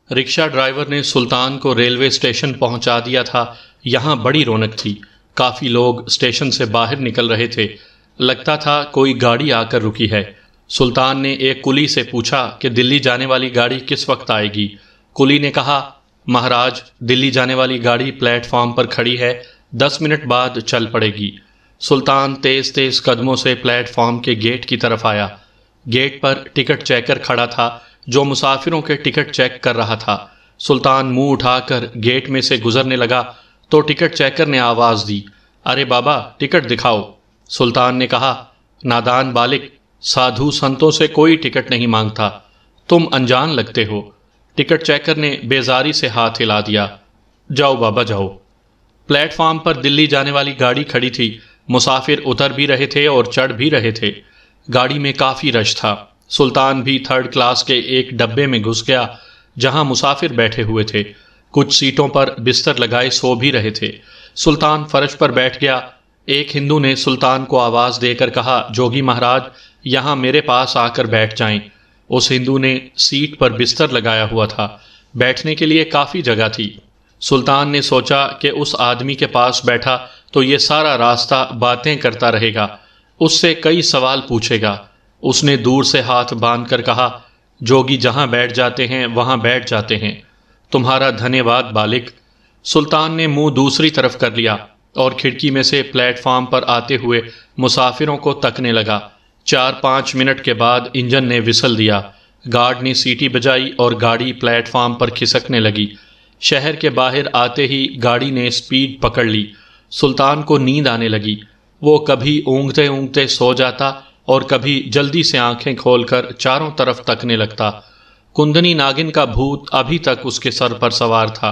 رکشہ driver نے سلطان کو railway station پہنچا دیا تھا۔ یہاں بڑی رونق تھی، کافی لوگ اسٹیشن سے باہر نکل رہے تھے، لگتا تھا کوئی گاڑی آ کر رکی ہے۔ سلطان نے ایک کلی سے پوچھا کہ دلی جانے والی گاڑی کس وقت آئے گی؟ کلی نے کہا، مہاراج دلی جانے والی گاڑی پلیٹ فارم پر کھڑی ہے، 10 منٹ بعد چل پڑے گی۔ سلطان تیز تیز قدموں سے پلیٹ فارم کے گیٹ کی طرف آیا۔ گیٹ پر ٹکٹ چیکر کھڑا تھا جو مسافروں کے ٹکٹ چیک کر رہا تھا۔ سلطان منہ اٹھا کر گیٹ میں سے گزرنے لگا تو ٹکٹ چیکر نے آواز دی، ارے بابا ٹکٹ دکھاؤ۔ سلطان نے کہا، نادان بالک، سادھو سنتوں سے کوئی ٹکٹ نہیں مانگتا، تم انجان لگتے ہو۔ ٹکٹ چیکر نے بیزاری سے ہاتھ ہلا دیا، جاؤ بابا جاؤ۔ پلیٹ فارم پر دلی جانے والی گاڑی کھڑی تھی، مسافر اتر بھی رہے تھے اور چڑھ بھی رہے تھے۔ گاڑی میں کافی رش تھا۔ سلطان بھی تھرڈ کلاس کے ایک ڈبے میں گھس گیا جہاں مسافر بیٹھے ہوئے تھے، کچھ سیٹوں پر بستر لگائے سو بھی رہے تھے۔ سلطان فرش پر بیٹھ گیا۔ ایک ہندو نے سلطان کو آواز دے کر کہا، جوگی مہاراج یہاں میرے پاس آ کر بیٹھ جائیں۔ اس ہندو نے سیٹ پر بستر لگایا ہوا تھا، بیٹھنے کے لیے کافی جگہ تھی۔ سلطان نے سوچا کہ اس آدمی کے پاس بیٹھا تو یہ سارا راستہ باتیں کرتا رہے گا، اس سے کئی سوال پوچھے گا۔ اس نے دور سے ہاتھ باندھ کر کہا، جوگی جہاں بیٹھ جاتے ہیں وہاں بیٹھ جاتے ہیں، تمہارا دھنیہ واد بالک۔ سلطان نے منہ دوسری طرف کر لیا اور کھڑکی میں سے پلیٹ فارم پر آتے ہوئے مسافروں کو تکنے لگا۔ 4-5 منٹ کے بعد انجن نے وسل دیا، گارڈ نے سیٹی بجائی اور گاڑی پلیٹ فارم پر کھسکنے لگی۔ شہر کے باہر آتے ہی گاڑی نے سپیڈ پکڑ لی۔ سلطان کو نیند آنے لگی۔ وہ کبھی اونگتے اونگتے سو جاتا اور کبھی جلدی سے آنکھیں کھول کر چاروں طرف تکنے لگتا۔ کندنی ناگن کا بھوت ابھی تک اس کے سر پر سوار تھا۔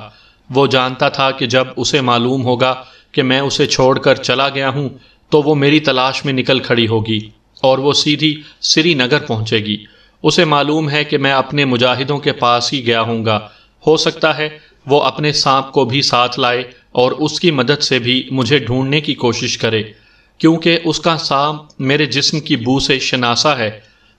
وہ جانتا تھا کہ جب اسے معلوم ہوگا کہ میں اسے چھوڑ کر چلا گیا ہوں تو وہ میری تلاش میں نکل کھڑی ہوگی اور وہ سیدھی سری نگر پہنچے گی۔ اسے معلوم ہے کہ میں اپنے مجاہدوں کے پاس ہی گیا ہوں گا، ہو سکتا ہے وہ اپنے سانپ کو بھی ساتھ لائے اور اس کی مدد سے بھی مجھے ڈھونڈنے کی کوشش کرے، کیونکہ اس کا سانپ میرے جسم کی بو سے شناسا ہے۔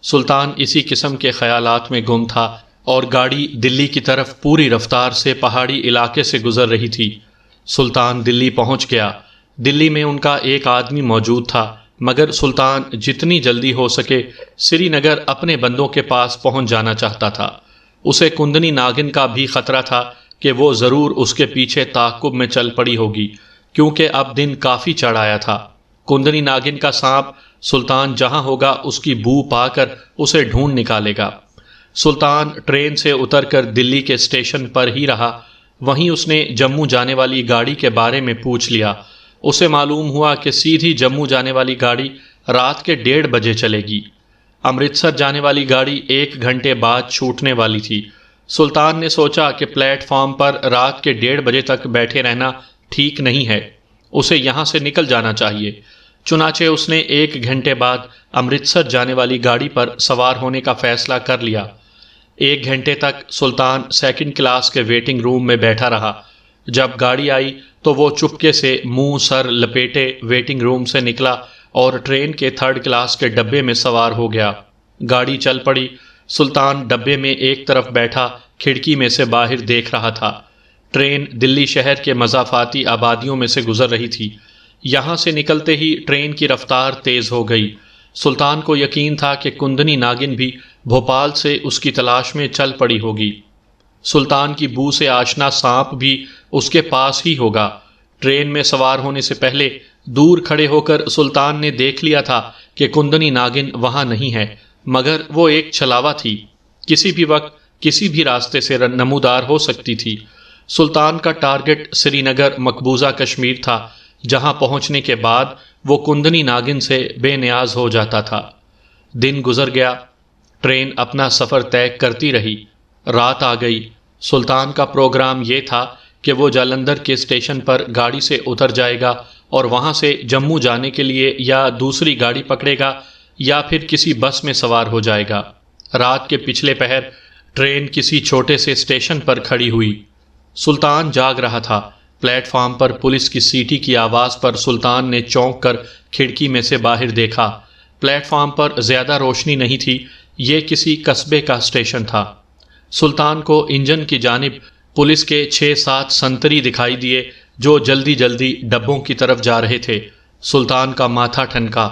سلطان اسی قسم کے خیالات میں گم تھا اور گاڑی دلی کی طرف پوری رفتار سے پہاڑی علاقے سے گزر رہی تھی۔ سلطان دلی پہنچ گیا۔ دلی میں ان کا ایک آدمی موجود تھا، مگر سلطان جتنی جلدی ہو سکے سری نگر اپنے بندوں کے پاس پہنچ جانا چاہتا تھا۔ اسے کندنی ناگن کا بھی خطرہ تھا کہ وہ ضرور اس کے پیچھے تعاقب میں چل پڑی ہوگی، کیونکہ اب دن کافی چڑھ آیا تھا۔ کندنی ناگن کا سانپ سلطان جہاں ہوگا اس کی بو پا کر اسے ڈھونڈ نکالے گا۔ سلطان ٹرین سے اتر کر دلی کے اسٹیشن پر ہی رہا۔ وہیں اس نے جموں جانے والی گاڑی کے بارے میں پوچھ لیا۔ اسے معلوم ہوا کہ سیدھی جموں جانے والی گاڑی رات کے 1:30 بجے چلے گی۔ امرتسر جانے والی گاڑی 1 گھنٹے بعد چھوٹنے والی تھی۔ سلطان نے سوچا کہ پلیٹ فارم پر رات کے 1:30 بجے تک بیٹھے رہنا ٹھیک نہیں ہے، اسے یہاں سے نکل جانا چاہیے۔ چنانچہ اس نے 1 گھنٹے بعد امرتسر جانے والی گاڑی پر سوار ہونے کا فیصلہ کر لیا۔ 1 گھنٹے تک سلطان 2nd کلاس کے ویٹنگ روم میں بیٹھا رہا۔ جب گاڑی آئی تو وہ چپکے سے منہ سر لپیٹے ویٹنگ روم سے نکلا اور ٹرین کے 3rd کلاس کے ڈبے میں سوار ہو گیا۔ گاڑی چل پڑی۔ سلطان ڈبے میں ایک طرف بیٹھا کھڑکی میں سے باہر دیکھ رہا تھا۔ ٹرین دلی شہر کے مضافاتی آبادیوں میں سے گزر رہی تھی۔ یہاں سے نکلتے ہی ٹرین کی رفتار تیز ہو گئی۔ سلطان کو یقین تھا کہ کندنی ناگن بھی بھوپال سے اس کی تلاش میں چل پڑی ہوگی۔ سلطان کی بو سے آشنا سانپ بھی اس کے پاس ہی ہوگا۔ ٹرین میں سوار ہونے سے پہلے دور کھڑے ہو کر سلطان نے دیکھ لیا تھا کہ کندنی ناگن وہاں نہیں ہے، مگر وہ ایک چھلاوا تھی، کسی بھی وقت کسی بھی راستے سے نمودار ہو سکتی تھی۔ سلطان کا ٹارگٹ سری نگر مقبوضہ کشمیر تھا، جہاں پہنچنے کے بعد وہ کندنی ناگن سے بے نیاز ہو جاتا تھا۔ دن گزر گیا، ٹرین اپنا سفر طے کرتی رہی۔ رات آ گئی۔ سلطان کا پروگرام یہ تھا کہ وہ جالندھر کے اسٹیشن پر گاڑی سے اتر جائے گا اور وہاں سے جموں جانے کے لیے یا دوسری گاڑی پکڑے گا یا پھر کسی بس میں سوار ہو جائے گا۔ رات کے پچھلے پہر ٹرین کسی چھوٹے سے اسٹیشن پر کھڑی ہوئی۔ سلطان جاگ رہا تھا۔ پلیٹ فارم پر پولیس کی سیٹی کی آواز پر سلطان نے چونک کر کھڑکی میں سے باہر دیکھا۔ پلیٹ فارم پر زیادہ روشنی نہیں تھی، یہ کسی قصبے کا اسٹیشن تھا۔ سلطان کو انجن کی جانب پولیس کے 6-7 سنتری دکھائی دیے جو جلدی جلدی ڈبوں کی طرف جا رہے تھے۔ سلطان کا ماتھا ٹھنکا،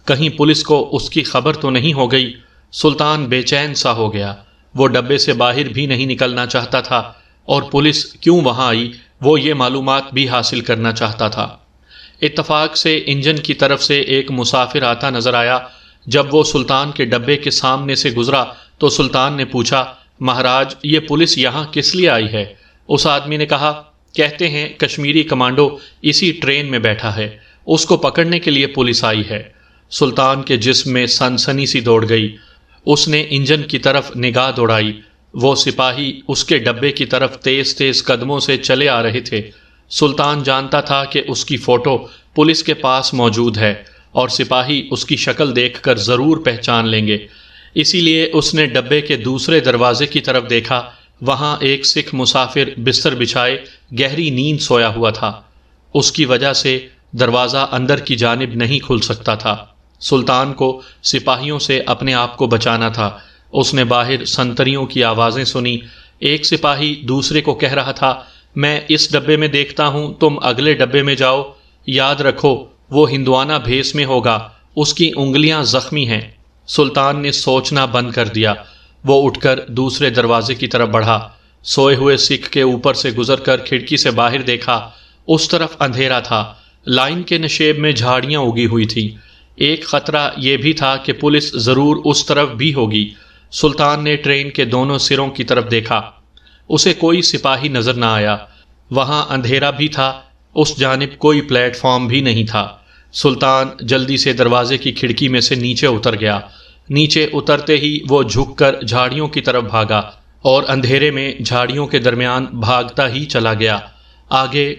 کہیں پولیس کو اس کی خبر تو نہیں ہو گئی۔ سلطان بے چین سا ہو گیا، وہ ڈبے سے باہر بھی نہیں نکلنا چاہتا تھا، اور پولیس کیوں وہاں آئی وہ یہ معلومات بھی حاصل کرنا چاہتا تھا۔ اتفاق سے انجن کی طرف سے ایک مسافر آتا نظر آیا۔ جب وہ سلطان کے ڈبے کے سامنے سے گزرا تو سلطان نے پوچھا، مہاراج یہ پولیس یہاں کس لیے آئی ہے؟ اس آدمی نے کہا، کہتے ہیں کشمیری کمانڈو اسی ٹرین میں بیٹھا ہے، اس کو پکڑنے کے لیے پولیس آئی ہے۔ سلطان کے جسم میں سنسنی سی دوڑ گئی، اس نے انجن کی طرف نگاہ دوڑائی۔ وہ سپاہی اس کے ڈبے کی طرف تیز تیز قدموں سے چلے آ رہے تھے۔ سلطان جانتا تھا کہ اس کی فوٹو پولیس کے پاس موجود ہے اور سپاہی اس کی شکل دیکھ کر ضرور پہچان لیں گے، اسی لیے اس نے ڈبے کے دوسرے دروازے کی طرف دیکھا۔ وہاں ایک سکھ مسافر بستر بچھائے گہری نیند سویا ہوا تھا، اس کی وجہ سے دروازہ اندر کی جانب نہیں کھل سکتا تھا۔ سلطان کو سپاہیوں سے اپنے آپ کو بچانا تھا۔ اس نے باہر سنتریوں کی آوازیں سنی۔ ایک سپاہی دوسرے کو کہہ رہا تھا، میں اس ڈبے میں دیکھتا ہوں، تم اگلے ڈبے میں جاؤ، یاد رکھو وہ ہندوانہ بھیس میں ہوگا، اس کی انگلیاں زخمی ہیں۔ سلطان نے سوچنا بند کر دیا، وہ اٹھ کر دوسرے دروازے کی طرف بڑھا۔ سوئے ہوئے سکھ کے اوپر سے گزر کر کھڑکی سے باہر دیکھا، اس طرف اندھیرا تھا، لائن کے نشیب میں جھاڑیاں اگی ہوئی تھیں۔ ایک خطرہ یہ بھی تھا کہ پولیس ضرور اس طرف بھی ہوگی۔ سلطان نے ٹرین کے دونوں سروں کی طرف دیکھا، اسے کوئی سپاہی نظر نہ آیا۔ وہاں اندھیرا بھی تھا، اس جانب کوئی پلیٹ فارم بھی نہیں تھا۔ سلطان جلدی سے دروازے کی کھڑکی میں سے نیچے اتر گیا۔ نیچے اترتے ہی وہ جھک کر جھاڑیوں کی طرف بھاگا اور اندھیرے میں جھاڑیوں کے درمیان بھاگتا ہی چلا گیا۔ آگے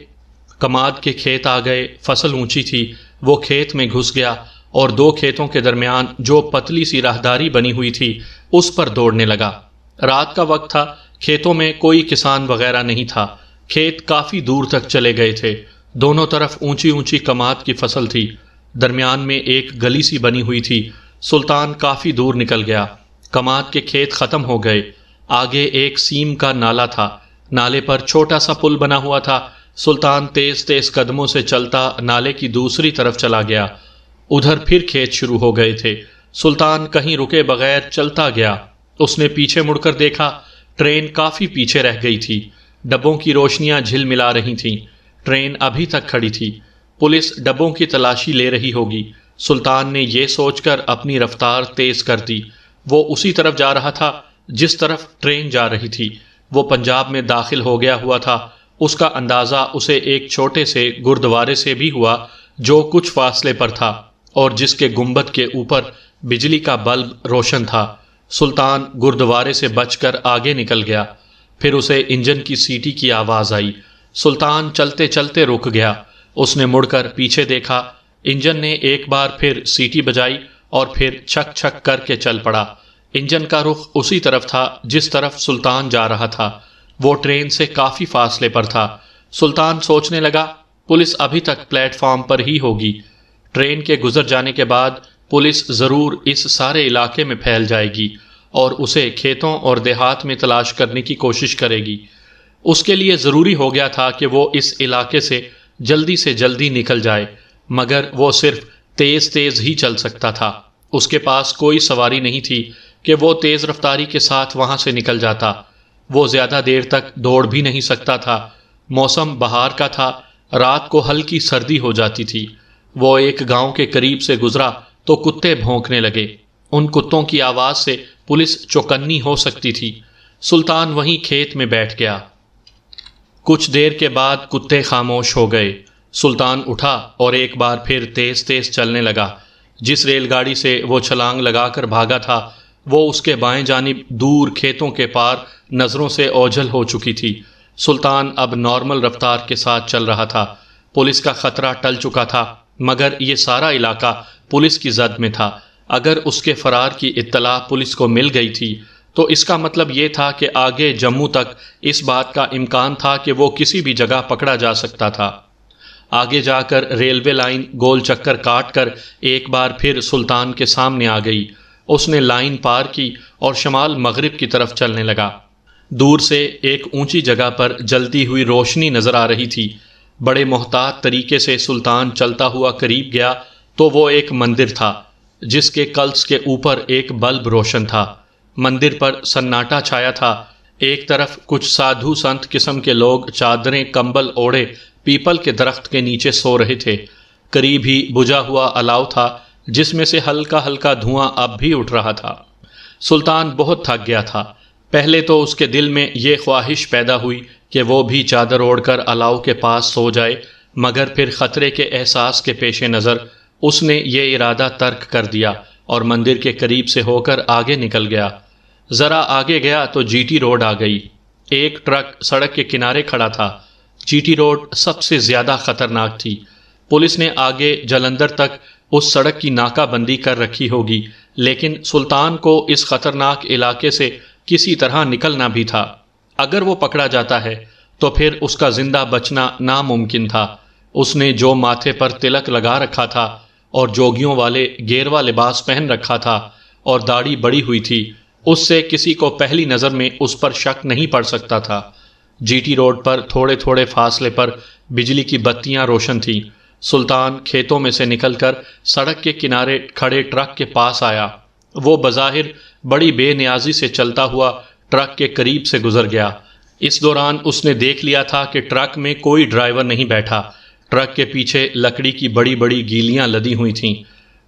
کماد کے کھیت آ گئے، فصل اونچی تھی، وہ کھیت میں گھس گیا اور 2 کھیتوں کے درمیان جو پتلی سی راہداری بنی ہوئی تھی اس پر دوڑنے لگا۔ رات کا وقت تھا، کھیتوں میں کوئی کسان وغیرہ نہیں تھا، کھیت کافی دور تک چلے گئے تھے، دونوں طرف اونچی اونچی کماد کی فصل تھی، درمیان میں ایک گلی سی بنی ہوئی تھی۔ سلطان کافی دور نکل گیا، کماد کے کھیت ختم ہو گئے، آگے ایک سیم کا نالا تھا، نالے پر چھوٹا سا پل بنا ہوا تھا۔ سلطان تیز تیز قدموں سے چلتا نالے کی دوسری طرف چلا گیا، ادھر پھر کھیت شروع ہو گئے تھے۔ سلطان کہیں رکے بغیر چلتا گیا، اس نے پیچھے مڑ کر دیکھا، ٹرین کافی پیچھے رہ گئی تھی، ڈبوں کی روشنیاں جھل ملا رہی تھیں، ٹرین ابھی تک کھڑی تھی، پولیس ڈبوں کی تلاشی لے رہی ہوگی۔ سلطان نے یہ سوچ کر اپنی رفتار تیز کر دی، وہ اسی طرف جا رہا تھا جس طرف ٹرین جا رہی تھی۔ وہ پنجاب میں داخل ہو گیا ہوا تھا، اس کا اندازہ اسے ایک چھوٹے سے گردوارے سے بھی ہوا جو کچھ فاصلے پر تھا اور جس کے گنبد کے اوپر بجلی کا بلب روشن تھا۔ سلطان گردوارے سے بچ کر آگے نکل گیا، پھر اسے انجن کی سیٹی کی آواز آئی۔ سلطان چلتے چلتے رک گیا، اس نے مڑ کر پیچھے دیکھا، انجن نے ایک بار پھر سیٹی بجائی اور پھر چھک چھک کر کے چل پڑا۔ انجن کا رخ اسی طرف تھا جس طرف سلطان جا رہا تھا، وہ ٹرین سے کافی فاصلے پر تھا۔ سلطان سوچنے لگا، پولیس ابھی تک پلیٹ فارم پر ہی ہوگی، ٹرین کے گزر جانے کے بعد پولیس ضرور اس سارے علاقے میں پھیل جائے گی اور اسے کھیتوں اور دیہات میں تلاش کرنے کی کوشش کرے گی۔ اس کے لیے ضروری ہو گیا تھا کہ وہ اس علاقے سے جلدی نکل جائے، مگر وہ صرف تیز تیز ہی چل سکتا تھا، اس کے پاس کوئی سواری نہیں تھی کہ وہ تیز رفتاری کے ساتھ وہاں سے نکل جاتا۔ وہ زیادہ دیر تک دوڑ بھی نہیں سکتا تھا، موسم بہار کا تھا، رات کو ہلکی سردی ہو جاتی تھی۔ وہ ایک گاؤں کے قریب سے گزرا تو کتے بھونکنے لگے، ان کتوں کی آواز سے پولیس چوکنی ہو سکتی تھی۔ سلطان وہیں کھیت میں بیٹھ گیا۔ کچھ دیر کے بعد کتے خاموش ہو گئے۔ سلطان اٹھا اور ایک بار پھر تیز تیز چلنے لگا۔ جس ریل گاڑی سے وہ چھلانگ لگا کر بھاگا تھا وہ اس کے بائیں جانب دور کھیتوں کے پار نظروں سے اوجھل ہو چکی تھی۔ سلطان اب نارمل رفتار کے ساتھ چل رہا تھا، پولیس کا خطرہ ٹل چکا تھا، مگر یہ سارا علاقہ پولیس کی زد میں تھا۔ اگر اس کے فرار کی اطلاع پولیس کو مل گئی تھی تو اس کا مطلب یہ تھا کہ آگے جموں تک اس بات کا امکان تھا کہ وہ کسی بھی جگہ پکڑا جا سکتا تھا۔ آگے جا کر ریلوے لائن گول چکر کاٹ کر ایک بار پھر سلطان کے سامنے آ گئی۔ اس نے لائن پار کی اور شمال مغرب کی طرف چلنے لگا۔ دور سے ایک اونچی جگہ پر جلتی ہوئی روشنی نظر آ رہی تھی۔ بڑے محتاط طریقے سے سلطان چلتا ہوا قریب گیا تو وہ ایک مندر تھا جس کے کلس کے اوپر ایک بلب روشن تھا۔ مندر پر سناٹا چھایا تھا۔ ایک طرف کچھ سادھو سنت قسم کے لوگ چادریں کمبل اوڑھے پیپل کے درخت کے نیچے سو رہے تھے۔ قریب ہی بجھا ہوا الاؤ تھا جس میں سے ہلکا ہلکا دھواں اب بھی اٹھ رہا تھا۔ سلطان بہت تھک گیا تھا۔ پہلے تو اس کے دل میں یہ خواہش پیدا ہوئی کہ وہ بھی چادر اوڑھ کر الاؤ کے پاس سو جائے، مگر پھر خطرے کے احساس کے پیش نظر اس نے یہ ارادہ ترک کر دیا اور مندر کے قریب سے ہو کر آگے نکل گیا۔ ذرا آگے گیا تو جی ٹی روڈ آ گئی۔ ایک ٹرک سڑک کے کنارے کھڑا تھا۔ جی ٹی روڈ سب سے زیادہ خطرناک تھی۔ پولیس نے آگے جلندھر تک اس سڑک کی ناکہ بندی کر رکھی ہوگی، لیکن سلطان کو اس خطرناک علاقے سے کسی طرح نکلنا بھی تھا۔ اگر وہ پکڑا جاتا ہے تو پھر اس کا زندہ بچنا ناممکن تھا۔ اس نے جو ماتھے پر تلک لگا رکھا تھا اور جوگیوں والے گیروا لباس پہن رکھا تھا اور داڑھی بڑی ہوئی تھی، اس سے کسی کو پہلی نظر میں اس پر شک نہیں پڑ سکتا تھا۔ جی ٹی روڈ پر تھوڑے تھوڑے فاصلے پر بجلی کی بتیاں روشن تھیں۔ سلطان کھیتوں میں سے نکل کر سڑک کے کنارے کھڑے ٹرک کے پاس آیا۔ وہ بظاہر بڑی بے نیازی سے چلتا ہوا ٹرک کے قریب سے گزر گیا۔ اس دوران اس نے دیکھ لیا تھا کہ ٹرک میں کوئی ڈرائیور نہیں بیٹھا۔ ٹرک کے پیچھے لکڑی کی بڑی بڑی گیلیاں لدی ہوئی تھیں۔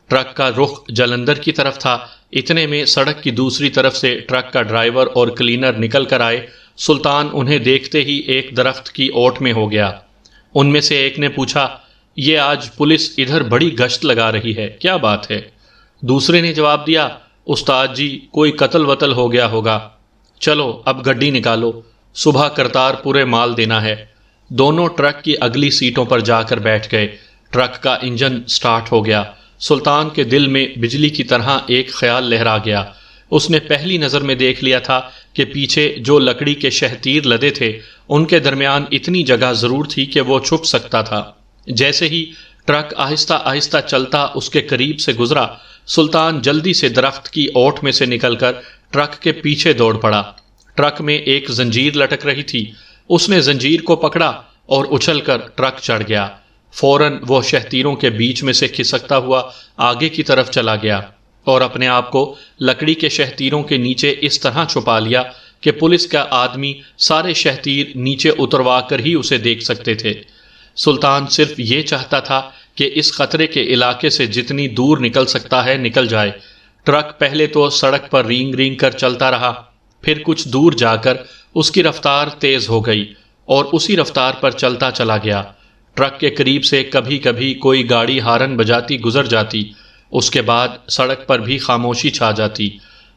ٹرک کا رخ جلندھر کی طرف تھا۔ اتنے میں سڑک کی دوسری طرف سے ٹرک کا ڈرائیور اور کلینر نکل کر آئے۔ سلطان انہیں دیکھتے ہی ایک درخت کی اوٹ میں ہو گیا۔ ان میں سے ایک نے پوچھا، یہ آج پولیس ادھر بڑی گشت لگا رہی ہے، کیا بات ہے؟ دوسرے نے جواب دیا، استاد جی کوئی قتل وتل ہو گیا ہوگا، چلو اب گڈی نکالو، صبح کرتار پورے مال دینا ہے۔ دونوں ٹرک کی اگلی سیٹوں پر جا کر بیٹھ گئے۔ ٹرک کا انجن سٹارٹ ہو گیا۔ سلطان کے دل میں بجلی کی طرح ایک خیال لہرا گیا۔ اس نے پہلی نظر میں دیکھ لیا تھا کہ پیچھے جو لکڑی کے شہتیر لدے تھے ان کے درمیان اتنی جگہ ضرور تھی کہ وہ چھپ سکتا تھا۔ جیسے ہی ٹرک آہستہ آہستہ چلتا اس کے قریب سے گزرا، سلطان جلدی سے درخت کی اوٹ میں سے نکل کر ٹرک کے پیچھے دوڑ پڑا۔ ٹرک میں ایک زنجیر لٹک رہی تھی۔ اس نے زنجیر کو پکڑا اور اچھل کر ٹرک چڑھ گیا۔ فوراً وہ شہتیروں کے بیچ میں سے کھسکتا ہوا آگے کی طرف چلا گیا اور اپنے آپ کو لکڑی کے شہتیروں کے نیچے اس طرح چھپا لیا کہ پولیس کا آدمی سارے شہتیر نیچے اتروا کر ہی اسے دیکھ سکتے تھے۔ سلطان صرف یہ چاہتا تھا کہ اس خطرے کے علاقے سے جتنی دور نکل سکتا ہے نکل جائے۔ ٹرک پہلے تو سڑک پر رینگ رینگ کر چلتا رہا، پھر کچھ دور جا کر اس کی رفتار تیز ہو گئی اور اسی رفتار پر چلتا چلا گیا۔ ٹرک کے قریب سے کبھی کبھی کوئی گاڑی ہارن بجاتی گزر جاتی، اس کے بعد سڑک پر بھی خاموشی چھا جاتی۔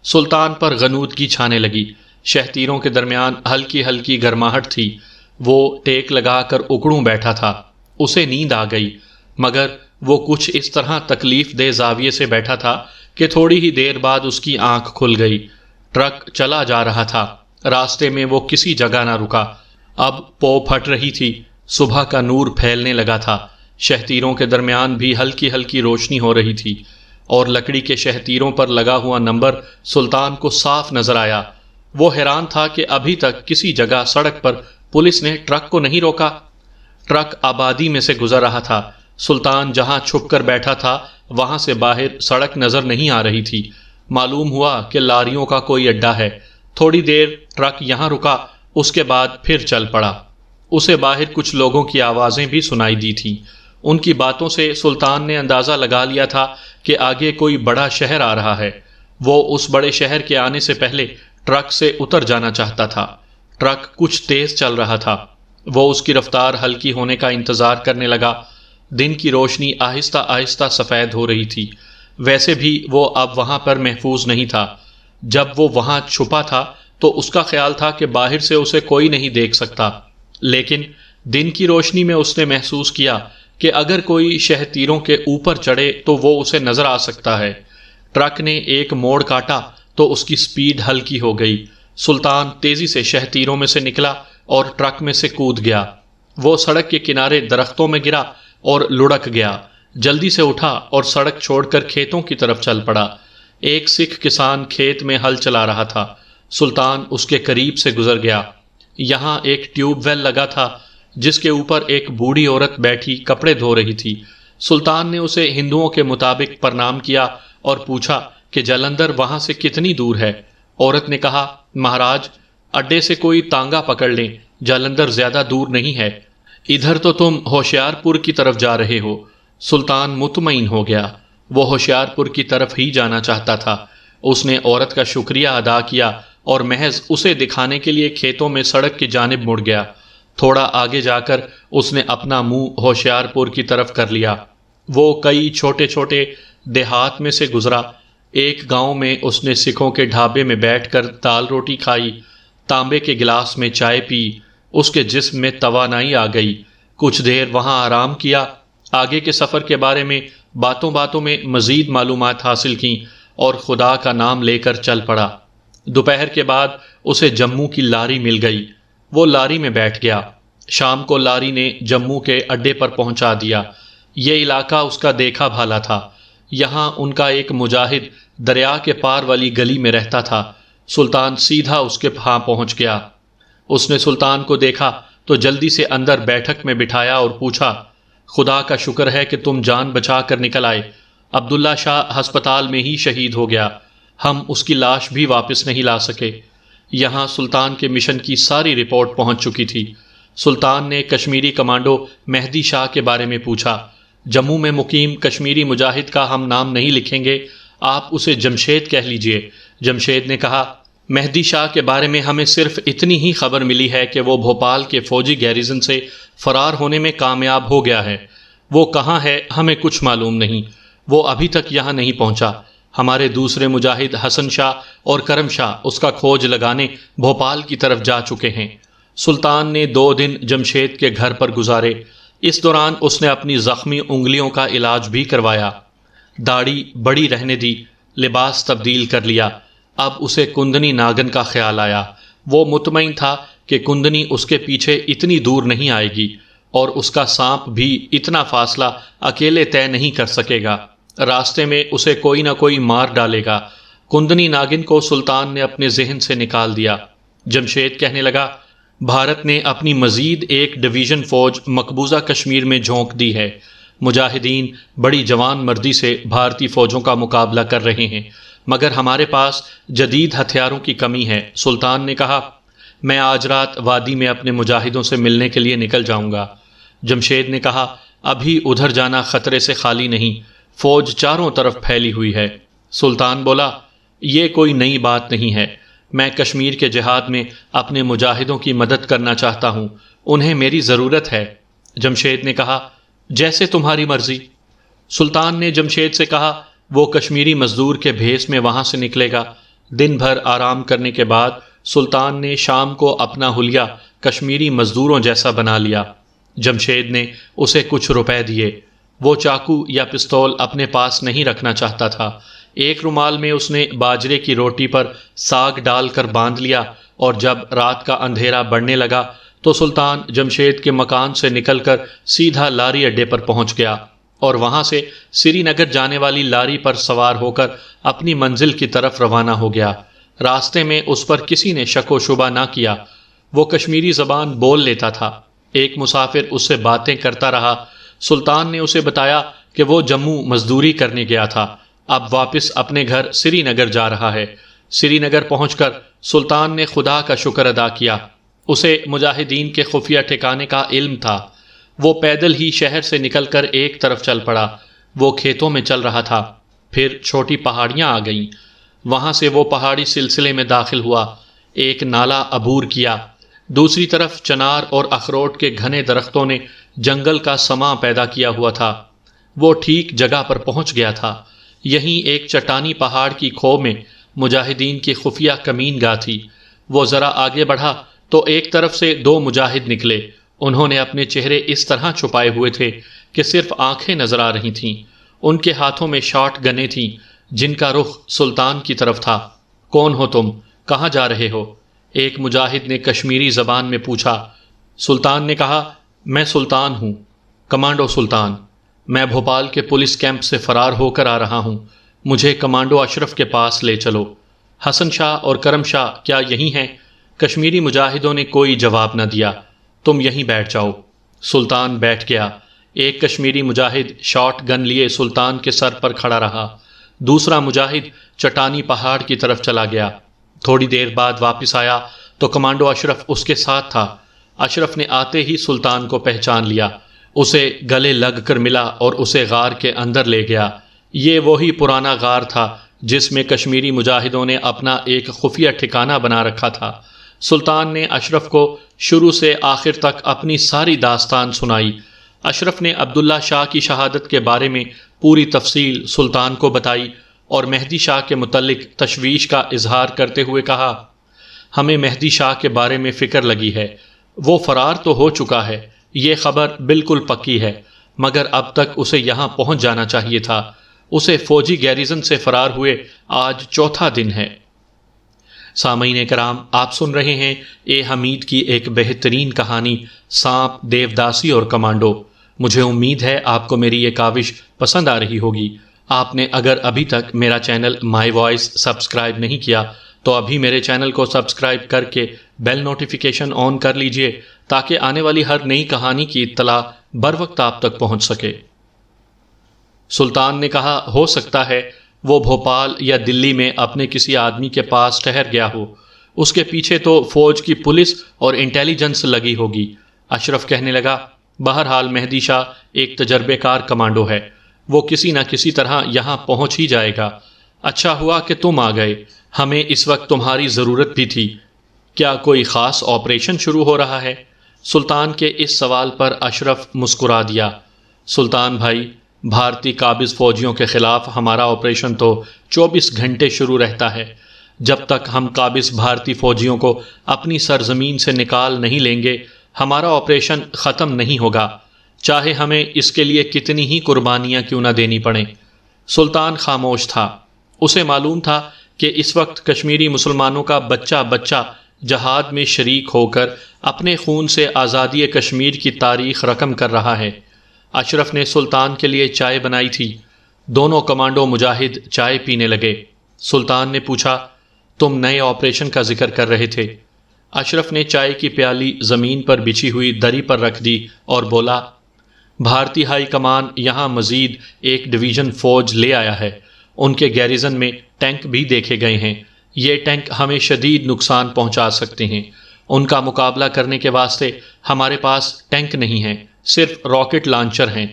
سلطان پر غنودگی چھانے لگی۔ شہتیروں کے درمیان ہلکی ہلکی گرماہٹ تھی۔ وہ ٹیک لگا کر اکڑوں بیٹھا تھا۔ اسے نیند آ گئی، مگر وہ کچھ اس طرح تکلیف دہ زاویے سے بیٹھا تھا کہ تھوڑی ہی دیر بعد اس کی آنکھ کھل گئی۔ ٹرک چلا جا رہا تھا۔ راستے میں وہ کسی جگہ نہ رکا۔ اب پو پھٹ رہی تھی۔ صبح کا نور پھیلنے لگا تھا۔ شہتیروں کے درمیان بھی ہلکی ہلکی روشنی ہو رہی تھی اور لکڑی کے شہتیروں پر لگا ہوا نمبر سلطان کو صاف نظر آیا۔ وہ حیران تھا کہ ابھی تک کسی جگہ سڑک پر پولیس نے ٹرک کو نہیں روکا۔ ٹرک آبادی میں سے گزر رہا تھا۔ سلطان جہاں چھپ کر بیٹھا تھا وہاں سے باہر سڑک نظر نہیں آ رہی تھی۔ معلوم ہوا کہ لاریوں کا کوئی اڈا ہے۔ تھوڑی دیر ٹرک یہاں رکا، اس کے بعد پھر چل پڑا۔ اسے باہر کچھ لوگوں کی آوازیں بھی سنائی دی تھیں۔ ان کی باتوں سے سلطان نے اندازہ لگا لیا تھا کہ آگے کوئی بڑا شہر آ رہا ہے۔ وہ اس بڑے شہر کے آنے سے پہلے ٹرک سے اتر جانا چاہتا تھا۔ ٹرک کچھ تیز چل رہا تھا۔ وہ اس کی رفتار ہلکی ہونے کا انتظار کرنے لگا۔ دن کی روشنی آہستہ آہستہ سفید ہو رہی تھی۔ ویسے بھی وہ اب وہاں پر محفوظ نہیں تھا۔ جب وہ وہاں چھپا تھا تو اس کا خیال تھا کہ باہر سے اسے کوئی نہیں دیکھ سکتا، لیکن دن کی روشنی میں اس نے محسوس کیا کہ اگر کوئی شہتیروں کے اوپر چڑھے تو وہ اسے نظر آ سکتا ہے۔ ٹرک نے ایک موڑ کاٹا تو اس کی سپیڈ ہلکی ہو گئی۔ سلطان تیزی سے شہتیروں میں سے نکلا اور ٹرک میں سے کود گیا۔ وہ سڑک کے کنارے درختوں میں گرا اور لڑک گیا۔ جلدی سے اٹھا اور سڑک چھوڑ کر کھیتوں کی طرف چل پڑا۔ ایک سکھ کسان کھیت میں ہل چلا رہا تھا۔ سلطان اس کے قریب سے گزر گیا۔ یہاں ایک ٹیوب ویل لگا تھا جس کے اوپر ایک بوڑھی عورت بیٹھی کپڑے دھو رہی تھی۔ سلطان نے اسے ہندوؤں کے مطابق پرنام کیا اور پوچھا کہ جلندھر وہاں سے کتنی دور ہے؟ عورت نے کہا، مہاراج، اڈے سے کوئی تانگا پکڑ لیں، جلندھر زیادہ دور نہیں ہے۔ ادھر تو تم ہوشیار پور کی طرف جا رہے ہو۔ سلطان مطمئن ہو گیا، وہ ہوشیار پور کی طرف ہی جانا چاہتا تھا۔ اس نے عورت کا شکریہ ادا کیا اور محض اسے دکھانے کے لیے کھیتوں میں سڑک کی جانب مڑ گیا۔ تھوڑا آگے جا کر اس نے اپنا منہ ہوشیار پور کی طرف کر لیا۔ وہ کئی چھوٹے چھوٹے دیہات میں سے گزرا۔ ایک گاؤں میں اس نے سکھوں کے ڈھابے میں بیٹھ کر دال روٹی کھائی، تانبے کے گلاس میں چائے پی۔ اس کے جسم میں توانائی آ گئی۔ کچھ دیر وہاں آرام کیا، آگے کے سفر کے بارے میں باتوں باتوں میں مزید معلومات حاصل کیں اور خدا کا نام لے کر چل پڑا۔ دوپہر کے بعد اسے جموں کی لاری مل گئی۔ وہ لاری میں بیٹھ گیا۔ شام کو لاری نے جموں کے اڈے پر پہنچا دیا۔ یہ علاقہ اس کا دیکھا بھالا تھا۔ یہاں ان کا ایک مجاہد دریا کے پار والی گلی میں رہتا تھا۔ سلطان سیدھا اس کے ہاں پہنچ گیا۔ اس نے سلطان کو دیکھا تو جلدی سے اندر بیٹھک میں بٹھایا اور پوچھا، خدا کا شکر ہے کہ تم جان بچا کر نکل آئے۔ عبداللہ شاہ ہسپتال میں ہی شہید ہو گیا، ہم اس کی لاش بھی واپس نہیں لا سکے۔ یہاں سلطان کے مشن کی ساری رپورٹ پہنچ چکی تھی۔ سلطان نے کشمیری کمانڈو مہدی شاہ کے بارے میں پوچھا۔ جموں میں مقیم کشمیری مجاہد کا ہم نام نہیں لکھیں گے، آپ اسے جمشید کہہ لیجئے۔ جمشید نے کہا، مہدی شاہ کے بارے میں ہمیں صرف اتنی ہی خبر ملی ہے کہ وہ بھوپال کے فوجی گیریزن سے فرار ہونے میں کامیاب ہو گیا ہے۔ وہ کہاں ہے ہمیں کچھ معلوم نہیں، وہ ابھی تک یہاں نہیں پہنچا۔ ہمارے دوسرے مجاہد حسن شاہ اور کرم شاہ اس کا کھوج لگانے بھوپال کی طرف جا چکے ہیں۔ سلطان نے 2 دن جمشید کے گھر پر گزارے۔ اس دوران اس نے اپنی زخمی انگلیوں کا علاج بھی کروایا، داڑھی بڑی رہنے دی، لباس تبدیل کر لیا۔ اب اسے کندنی ناگن کا خیال آیا۔ وہ مطمئن تھا کہ کندنی اس کے پیچھے اتنی دور نہیں آئے گی اور اس کا سانپ بھی اتنا فاصلہ اکیلے طے نہیں کر سکے گا۔ راستے میں اسے کوئی نہ کوئی مار ڈالے گا۔ کندنی ناگن کو سلطان نے اپنے ذہن سے نکال دیا۔ جمشید کہنے لگا، بھارت نے اپنی مزید ایک ڈویژن فوج مقبوضہ کشمیر میں جھونک دی ہے۔ مجاہدین بڑی جوان مردی سے بھارتی فوجوں کا مقابلہ کر رہے ہیں، مگر ہمارے پاس جدید ہتھیاروں کی کمی ہے۔ سلطان نے کہا، میں آج رات وادی میں اپنے مجاہدوں سے ملنے کے لیے نکل جاؤں گا۔ جمشید نے کہا، ابھی ادھر جانا خطرے سے خالی نہیں، فوج چاروں طرف پھیلی ہوئی ہے۔ سلطان بولا، یہ کوئی نئی بات نہیں ہے، میں کشمیر کے جہاد میں اپنے مجاہدوں کی مدد کرنا چاہتا ہوں، انہیں میری ضرورت ہے۔ جمشید نے کہا، جیسے تمہاری مرضی۔ سلطان نے جمشید سے کہا، وہ کشمیری مزدور کے بھیس میں وہاں سے نکلے گا۔ دن بھر آرام کرنے کے بعد سلطان نے شام کو اپنا حلیہ کشمیری مزدوروں جیسا بنا لیا۔ جمشید نے اسے کچھ روپے دیے۔ وہ چاقو یا پستول اپنے پاس نہیں رکھنا چاہتا تھا۔ ایک رومال میں اس نے باجرے کی روٹی پر ساگ ڈال کر باندھ لیا، اور جب رات کا اندھیرا بڑھنے لگا تو سلطان جمشید کے مکان سے نکل کر سیدھا لاری اڈے پر پہنچ گیا اور وہاں سے سری نگر جانے والی لاری پر سوار ہو کر اپنی منزل کی طرف روانہ ہو گیا۔ راستے میں اس پر کسی نے شک و شبہ نہ کیا، وہ کشمیری زبان بول لیتا تھا۔ ایک مسافر اس سے باتیں کرتا رہا۔ سلطان نے اسے بتایا کہ وہ جموں مزدوری کرنے گیا تھا، اب واپس اپنے گھر سری نگر جا رہا ہے۔ سری نگر پہنچ کر سلطان نے خدا کا شکر ادا کیا۔ اسے مجاہدین کے خفیہ ٹھکانے کا علم تھا۔ وہ پیدل ہی شہر سے نکل کر ایک طرف چل پڑا۔ وہ کھیتوں میں چل رہا تھا، پھر چھوٹی پہاڑیاں آ گئیں، وہاں سے وہ پہاڑی سلسلے میں داخل ہوا، ایک نالا عبور کیا۔ دوسری طرف چنار اور اخروٹ کے گھنے درختوں نے جنگل کا سماں پیدا کیا ہوا تھا۔ وہ ٹھیک جگہ پر پہنچ گیا تھا۔ یہیں ایک چٹانی پہاڑ کی کھو میں مجاہدین کی خفیہ کمین گاہ تھی۔ وہ ذرا آگے بڑھا تو ایک طرف سے 2 مجاہد نکلے۔ انہوں نے اپنے چہرے اس طرح چھپائے ہوئے تھے کہ صرف آنکھیں نظر آ رہی تھیں۔ ان کے ہاتھوں میں شارٹ گنیں تھیں جن کا رخ سلطان کی طرف تھا۔ کون ہو تم؟ کہاں جا رہے ہو؟ ایک مجاہد نے کشمیری زبان میں پوچھا۔ سلطان نے کہا، میں سلطان ہوں، کمانڈو سلطان۔ میں بھوپال کے پولیس کیمپ سے فرار ہو کر آ رہا ہوں، مجھے کمانڈو اشرف کے پاس لے چلو۔ حسن شاہ اور کرم شاہ کیا یہی ہیں؟ کشمیری مجاہدوں نے کوئی جواب نہ دیا۔ تم یہیں بیٹھ جاؤ۔ سلطان بیٹھ گیا۔ ایک کشمیری مجاہد شاٹ گن لیے سلطان کے سر پر کھڑا رہا، دوسرا مجاہد چٹانی پہاڑ کی طرف چلا گیا۔ تھوڑی دیر بعد واپس آیا تو کمانڈو اشرف اس کے ساتھ تھا۔ اشرف نے آتے ہی سلطان کو پہچان لیا، اسے گلے لگ کر ملا اور اسے غار کے اندر لے گیا۔ یہ وہی پرانا غار تھا جس میں کشمیری مجاہدوں نے اپنا ایک خفیہ ٹھکانہ بنا رکھا تھا۔ سلطان نے اشرف کو شروع سے آخر تک اپنی ساری داستان سنائی۔ اشرف نے عبداللہ شاہ کی شہادت کے بارے میں پوری تفصیل سلطان کو بتائی اور مہدی شاہ کے متعلق تشویش کا اظہار کرتے ہوئے کہا، ہمیں مہدی شاہ کے بارے میں فکر لگی ہے، وہ فرار تو ہو چکا ہے، یہ خبر بالکل پکی ہے، مگر اب تک اسے یہاں پہنچ جانا چاہیے تھا۔ اسے فوجی گیریزن سے فرار ہوئے آج چوتھا دن ہے۔ سامعین کرام، آپ سن رہے ہیں اے حمید کی ایک بہترین کہانی سانپ، دیوداسی اور کمانڈو۔ مجھے امید ہے آپ کو میری یہ کاوش پسند آ رہی ہوگی۔ آپ نے اگر ابھی تک میرا چینل مائی وائس سبسکرائب نہیں کیا تو ابھی میرے چینل کو سبسکرائب کر کے بیل نوٹیفیکیشن آن کر لیجئے تاکہ آنے والی ہر نئی کہانی کی اطلاع بروقت آپ تک پہنچ سکے۔ سلطان نے کہا، ہو سکتا ہے وہ بھوپال یا دلی میں اپنے کسی آدمی کے پاس ٹھہر گیا ہو، اس کے پیچھے تو فوج کی پولیس اور انٹیلیجنس لگی ہوگی۔ اشرف کہنے لگا، بہرحال مہدی شاہ ایک تجربے کار کمانڈو ہے، وہ کسی نہ کسی طرح یہاں پہنچ ہی جائے گا۔ اچھا ہوا کہ تم آ گئے، ہمیں اس وقت تمہاری ضرورت بھی تھی۔ کیا کوئی خاص آپریشن شروع ہو رہا ہے؟ سلطان کے اس سوال پر اشرف مسکرا دیا۔ سلطان بھائی، بھارتی قابض فوجیوں کے خلاف ہمارا آپریشن تو 24 گھنٹے شروع رہتا ہے۔ جب تک ہم قابض بھارتی فوجیوں کو اپنی سرزمین سے نکال نہیں لیں گے، ہمارا آپریشن ختم نہیں ہوگا، چاہے ہمیں اس کے لیے کتنی ہی قربانیاں کیوں نہ دینی پڑیں۔ سلطان خاموش تھا۔ اسے معلوم تھا کہ اس وقت کشمیری مسلمانوں کا بچہ بچہ جہاد میں شریک ہو کر اپنے خون سے آزادی کشمیر کی تاریخ رقم کر رہا ہے۔ اشرف نے سلطان کے لیے چائے بنائی تھی۔ دونوں کمانڈو مجاہد چائے پینے لگے۔ سلطان نے پوچھا، تم نئے آپریشن کا ذکر کر رہے تھے؟ اشرف نے چائے کی پیالی زمین پر بچھی ہوئی دری پر رکھ دی اور بولا، بھارتی ہائی کمان یہاں مزید ایک ڈویژن فوج لے آیا ہے، ان کے گیریزن میں ٹینک بھی دیکھے گئے ہیں۔ یہ ٹینک ہمیں شدید نقصان پہنچا سکتے ہیں۔ ان کا مقابلہ کرنے کے واسطے ہمارے پاس ٹینک نہیں ہیں، صرف راکٹ لانچر ہیں،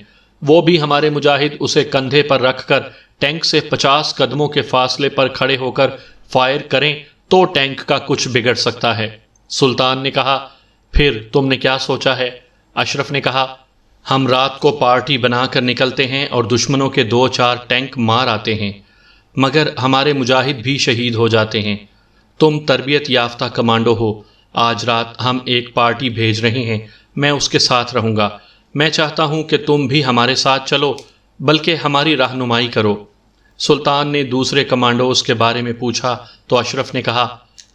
وہ بھی ہمارے مجاہد اسے کندھے پر رکھ کر ٹینک سے 50 قدموں کے فاصلے پر کھڑے ہو کر فائر کریں تو ٹینک کا کچھ بگڑ سکتا ہے۔ سلطان نے کہا، پھر تم نے کیا سوچا ہے؟ اشرف نے کہا، ہم رات کو پارٹی بنا کر نکلتے ہیں اور دشمنوں کے 2-4 ٹینک مار آتے ہیں، مگر ہمارے مجاہد بھی شہید ہو جاتے ہیں۔ تم تربیت یافتہ کمانڈو ہو، آج رات ہم ایک پارٹی بھیج رہے ہیں، میں اس کے ساتھ رہوں گا۔ میں چاہتا ہوں کہ تم بھی ہمارے ساتھ چلو، بلکہ ہماری رہنمائی کرو۔ سلطان نے دوسرے کمانڈوز کے بارے میں پوچھا تو اشرف نے کہا،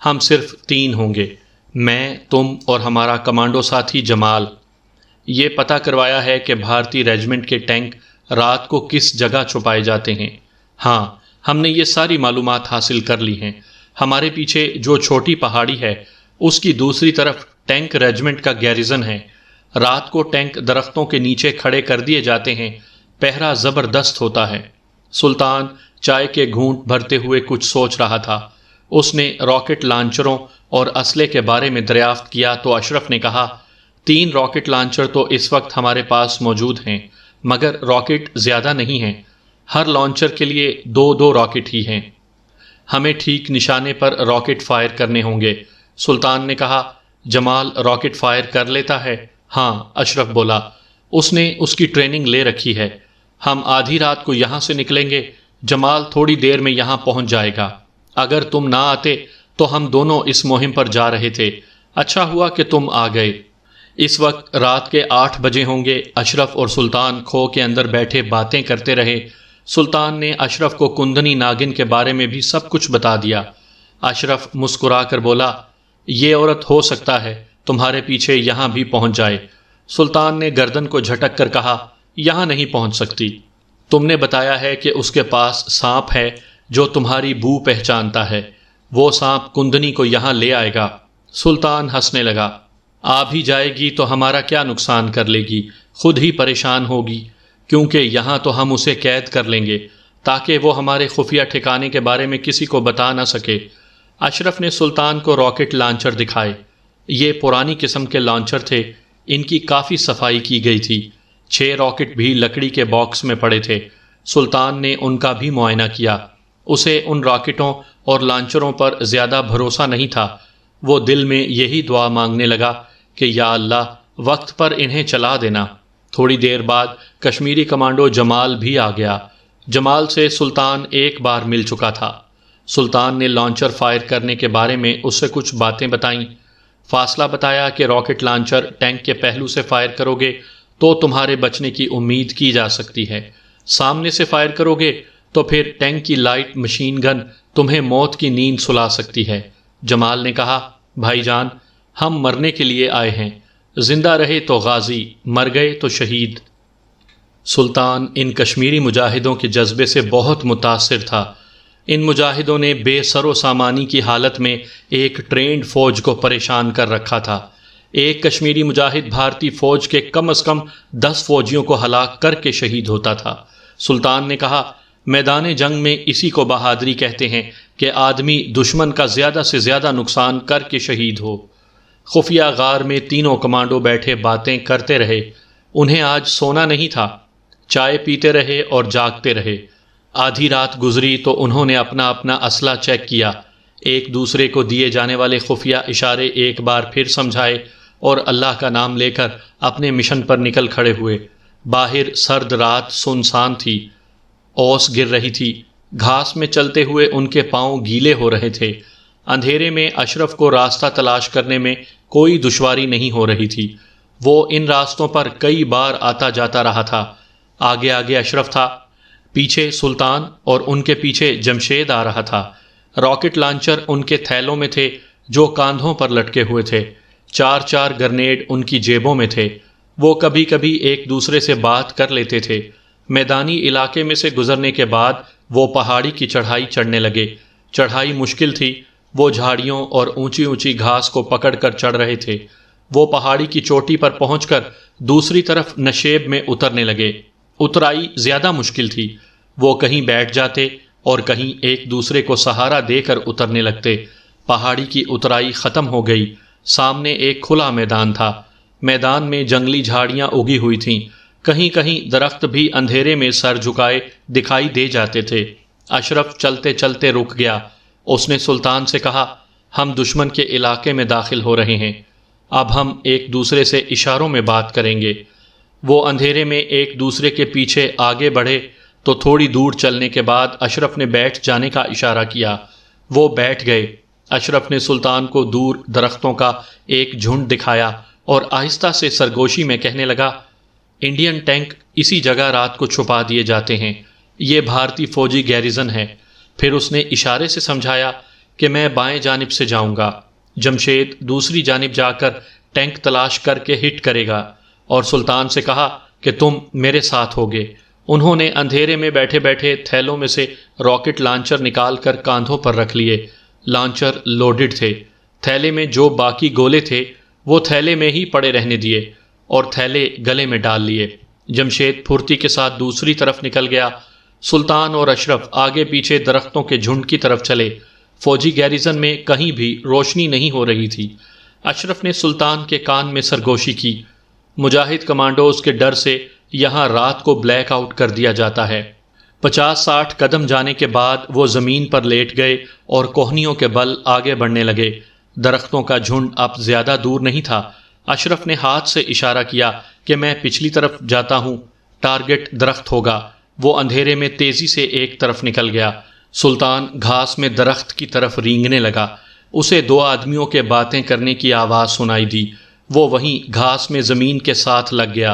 ہم صرف 3 ہوں گے، میں، تم اور ہمارا کمانڈو ساتھی جمال۔ یہ پتہ کروایا ہے کہ بھارتی ریجمنٹ کے ٹینک رات کو کس جگہ چھپائے جاتے ہیں؟ ہاں، ہم نے یہ ساری معلومات حاصل کر لی ہیں۔ ہمارے پیچھے جو چھوٹی پہاڑی ہے اس کی دوسری طرف ٹینک ریجمنٹ کا گیریزن ہے۔ رات کو ٹینک درختوں کے نیچے کھڑے کر دیے جاتے ہیں، پہرا زبردست ہوتا ہے۔ سلطان چائے کے گھونٹ بھرتے ہوئے کچھ سوچ رہا تھا۔ اس نے راکٹ لانچروں اور اسلحے کے بارے میں دریافت کیا تو اشرف نے کہا، 3 راکٹ لانچر تو اس وقت ہمارے پاس موجود ہیں، مگر راکٹ زیادہ نہیں ہیں، ہر لانچر کے لیے 2 راکٹ ہی ہیں۔ ہمیں ٹھیک نشانے پر راکٹ فائر کرنے ہوں گے۔ سلطان نے کہا، جمال راکٹ فائر کر لیتا ہے؟ ہاں، اشرف بولا، اس نے اس کی ٹریننگ لے رکھی ہے۔ ہم آدھی رات کو یہاں سے نکلیں گے، جمال تھوڑی دیر میں یہاں پہنچ جائے گا۔ اگر تم نہ آتے تو ہم دونوں اس مہم پر جا رہے تھے۔ اچھا ہوا کہ تم آ گئے۔ اس وقت رات کے 8 بجے ہوں گے۔ اشرف اور سلطان کھو کے اندر بیٹھے باتیں کرتے رہے۔ سلطان نے اشرف کو کندنی ناگن کے بارے میں بھی سب کچھ بتا دیا۔ اشرف مسکرا کر بولا، یہ عورت ہو سکتا ہے تمہارے پیچھے یہاں بھی پہنچ جائے۔ سلطان نے گردن کو جھٹک کر کہا، یہاں نہیں پہنچ سکتی۔ تم نے بتایا ہے کہ اس کے پاس سانپ ہے جو تمہاری بو پہچانتا ہے۔ وہ سانپ کندنی کو یہاں لے آئے گا۔ سلطان ہنسنے لگا۔ آ بھی جائے گی تو ہمارا کیا نقصان کر لے گی، خود ہی پریشان ہوگی، کیونکہ یہاں تو ہم اسے قید کر لیں گے تاکہ وہ ہمارے خفیہ ٹھکانے کے بارے میں کسی کو بتا نہ سکے۔ اشرف نے سلطان کو راکٹ لانچر دکھائے۔ یہ پرانی قسم کے لانچر تھے، ان کی کافی صفائی کی گئی تھی۔ 6 راکٹ بھی لکڑی کے باکس میں پڑے تھے۔ سلطان نے ان کا بھی معائنہ کیا۔ اسے ان راکٹوں اور لانچروں پر زیادہ بھروسہ نہیں تھا۔ وہ دل میں یہی دعا مانگنے لگا کہ یا اللہ وقت پر انہیں چلا دینا۔ تھوڑی دیر بعد کشمیری کمانڈو جمال بھی آ گیا۔ جمال سے سلطان ایک بار مل چکا تھا۔ سلطان نے لانچر فائر کرنے کے بارے میں اس سے کچھ باتیں بتائیں۔ فاصلہ بتایا کہ راکٹ لانچر ٹینک کے پہلو سے فائر کرو گے تو تمہارے بچنے کی امید کی جا سکتی ہے، سامنے سے فائر کرو گے تو پھر ٹینک کی لائٹ مشین گن تمہیں موت کی نیند سلا سکتی ہے۔ جمال نے کہا، بھائی جان، ہم مرنے کے لیے آئے ہیں، زندہ رہے تو غازی، مر گئے تو شہید۔ سلطان ان کشمیری مجاہدوں کے جذبے سے بہت متاثر تھا۔ ان مجاہدوں نے بے سر و سامانی کی حالت میں ایک ٹرینڈ فوج کو پریشان کر رکھا تھا۔ ایک کشمیری مجاہد بھارتی فوج کے کم از کم 10 فوجیوں کو ہلاک کر کے شہید ہوتا تھا۔ سلطان نے کہا، میدان جنگ میں اسی کو بہادری کہتے ہیں کہ آدمی دشمن کا زیادہ سے زیادہ نقصان کر کے شہید ہو۔ خفیہ غار میں تینوں کمانڈو بیٹھے باتیں کرتے رہے۔ انہیں آج سونا نہیں تھا، چائے پیتے رہے اور جاگتے رہے۔ آدھی رات گزری تو انہوں نے اپنا اپنا اسلحہ چیک کیا، ایک دوسرے کو دیے جانے والے خفیہ اشارے ایک بار پھر سمجھائے اور اللہ کا نام لے کر اپنے مشن پر نکل کھڑے ہوئے۔ باہر سرد رات سنسان تھی، اوس گر رہی تھی، گھاس میں چلتے ہوئے ان کے پاؤں گیلے ہو رہے تھے۔ اندھیرے میں اشرف کو راستہ تلاش کرنے میں کوئی دشواری نہیں ہو رہی تھی۔ وہ ان راستوں پر کئی بار آتا جاتا رہا تھا۔ آگے آگے اشرف تھا، پیچھے سلطان اور ان کے پیچھے جمشید آ رہا تھا۔ راکٹ لانچر ان کے تھیلوں میں تھے جو کاندھوں پر لٹکے ہوئے تھے۔ 4 گرنیڈ ان کی جیبوں میں تھے۔ وہ کبھی کبھی ایک دوسرے سے بات کر لیتے تھے۔ میدانی علاقے میں سے گزرنے کے بعد وہ پہاڑی کی چڑھائی چڑھنے لگے۔ چڑھائی مشکل تھی، وہ جھاڑیوں اور اونچی اونچی گھاس کو پکڑ کر چڑھ رہے تھے۔ وہ پہاڑی کی چوٹی پر پہنچ کر دوسری طرف نشیب میں اترنے لگے۔ اترائی زیادہ مشکل تھی، وہ کہیں بیٹھ جاتے اور کہیں ایک دوسرے کو سہارا دے کر اترنے لگتے۔ پہاڑی کی اترائی ختم ہو گئی، سامنے ایک کھلا میدان تھا۔ میدان میں جنگلی جھاڑیاں اگی ہوئی تھیں، کہیں کہیں درخت بھی اندھیرے میں سر جھکائے دکھائی دے جاتے تھے۔ اشرف چلتے چلتے رک گیا۔ اس نے سلطان سے کہا، ہم دشمن کے علاقے میں داخل ہو رہے ہیں، اب ہم ایک دوسرے سے اشاروں میں بات کریں گے۔ وہ اندھیرے میں ایک دوسرے کے پیچھے آگے بڑھے تو تھوڑی دور چلنے کے بعد اشرف نے بیٹھ جانے کا اشارہ کیا۔ وہ بیٹھ گئے۔ اشرف نے سلطان کو دور درختوں کا ایک جھنڈ دکھایا اور آہستہ سے سرگوشی میں کہنے لگا، انڈین ٹینک اسی جگہ رات کو چھپا دیے جاتے ہیں، یہ بھارتی فوجی گیریزن ہے۔ پھر اس نے اشارے سے سمجھایا کہ میں بائیں جانب سے جاؤں گا، جمشید دوسری جانب جا کر ٹینک تلاش کر کے ہٹ کرے گا، اور سلطان سے کہا کہ تم میرے ساتھ ہوگے۔ انہوں نے اندھیرے میں بیٹھے بیٹھے تھیلوں میں سے راکٹ لانچر نکال کر کاندھوں پر رکھ لیے۔ لانچر لوڈڈ تھے۔ تھیلے میں جو باقی گولے تھے وہ تھیلے میں ہی پڑے رہنے دیے اور تھیلے گلے میں ڈال لیے۔ جمشید پھرتی کے ساتھ دوسری طرف نکل گیا۔ سلطان اور اشرف آگے پیچھے درختوں کے جھنڈ کی طرف چلے۔ فوجی گیریزن میں کہیں بھی روشنی نہیں ہو رہی تھی۔ اشرف نے سلطان کے کان میں سرگوشی کی، مجاہد کمانڈوز کے ڈر سے یہاں رات کو بلیک آؤٹ کر دیا جاتا ہے۔ 50-60 قدم جانے کے بعد وہ زمین پر لیٹ گئے اور کوہنیوں کے بل آگے بڑھنے لگے۔ درختوں کا جھنڈ اب زیادہ دور نہیں تھا۔ اشرف نے ہاتھ سے اشارہ کیا کہ میں پچھلی طرف جاتا ہوں، ٹارگٹ درخت ہوگا۔ وہ اندھیرے میں تیزی سے ایک طرف نکل گیا۔ سلطان گھاس میں درخت کی طرف رینگنے لگا۔ اسے 2 آدمیوں کے باتیں کرنے کی آواز سنائی دی۔ وہ وہیں گھاس میں زمین کے ساتھ لگ گیا۔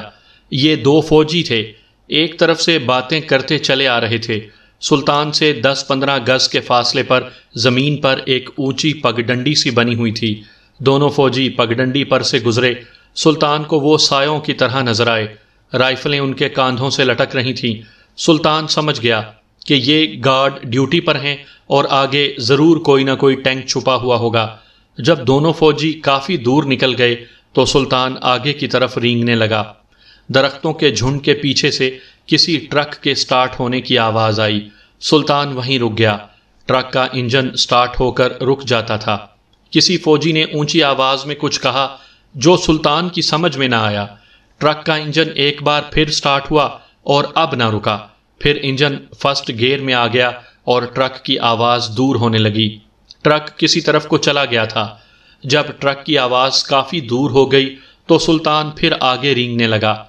یہ 2 فوجی تھے، ایک طرف سے باتیں کرتے چلے آ رہے تھے۔ سلطان سے 10-15 گز کے فاصلے پر زمین پر ایک اونچی پگڈنڈی سی بنی ہوئی تھی۔ دونوں فوجی پگڈنڈی پر سے گزرے۔ سلطان کو وہ سایوں کی طرح نظر آئے۔ رائفلیں ان کے کاندھوں سے لٹک رہی تھیں۔ سلطان سمجھ گیا کہ یہ گارڈ ڈیوٹی پر ہیں اور آگے ضرور کوئی نہ کوئی ٹینک چھپا ہوا ہوگا۔ جب دونوں فوجی کافی دور نکل گئے تو سلطان آگے کی طرف رینگنے لگا۔ درختوں کے جھنڈ کے پیچھے سے کسی ٹرک کے سٹارٹ ہونے کی آواز آئی۔ سلطان وہیں رک گیا۔ ٹرک کا انجن سٹارٹ ہو کر رک جاتا تھا۔ کسی فوجی نے اونچی آواز میں کچھ کہا جو سلطان کی سمجھ میں نہ آیا۔ ٹرک کا انجن ایک بار پھر سٹارٹ ہوا اور اب نہ رکا۔ پھر انجن فرسٹ گیئر میں آ گیا اور ٹرک کی آواز دور ہونے لگی۔ ٹرک کسی طرف کو چلا گیا تھا۔ جب ٹرک کی آواز کافی دور ہو گئی تو سلطان پھر آگے رینگنے لگا۔